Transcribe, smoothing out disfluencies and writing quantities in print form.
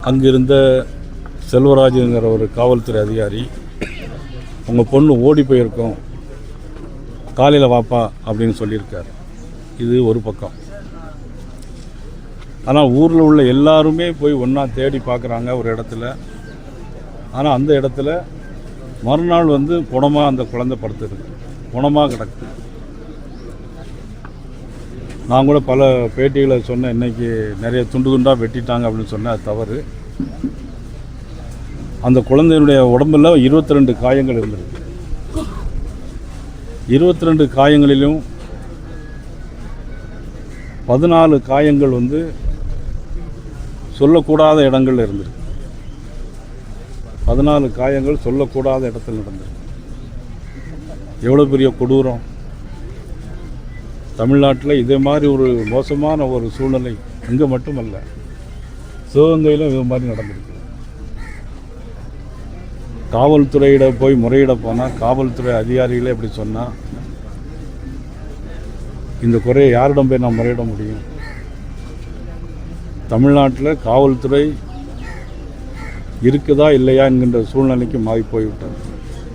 அங்கிருந்த செல்வராஜுங்கிற ஒரு காவல்துறை அதிகாரி, உங்கள் பொண்ணு ஓடி போயிருக்கோம், காலையில் வாப்பா அப்படின்னு சொல்லியிருக்கார். இது ஒரு பக்கம். ஆனால் ஊரில் உள்ள எல்லாருமே போய் ஒன்றா தேடி பார்க்குறாங்க ஒரு இடத்துல. ஆனால் அந்த இடத்துல மறுநாள் குணமாக அந்த குழந்தை படுத்துருக்கு, குணமாக கிடக்கு. நான் கூட பல பேட்டிகளை சொன்னேன், இன்றைக்கி நிறைய துண்டு துண்டாக வெட்டிட்டாங்க அப்படின்னு சொன்னேன். அது தவறு. அந்த குழந்தையினுடைய உடம்பில் 22 காயங்கள் இருந்திருக்கு. 22 காயங்களிலும் 14 காயங்கள் சொல்லக்கூடாத இடங்கள் இருந்திருக்கு. 14 காயங்கள் சொல்லக்கூடாத இடத்துல நடந்திருக்கு. எவ்வளோ பெரிய கொடூரம்! தமிழ்நாட்டில் இதே மாதிரி ஒரு மோசமான ஒரு சூழ்நிலை இங்கே மட்டுமல்ல, சிவகங்கையிலும் இது மாதிரி நடந்திருக்கு. காவல்துறையிட போய் முறையிட போனால் காவல்துறை அதிகாரிகளே இப்படி சொன்னால் இந்த குறையை யாரிடம் போய் நான் முறையிட முடியும்? தமிழ்நாட்டில் காவல்துறை இருக்குதா இல்லையா என்கின்ற சூழ்நிலைக்கு மாறி போய்விட்டது.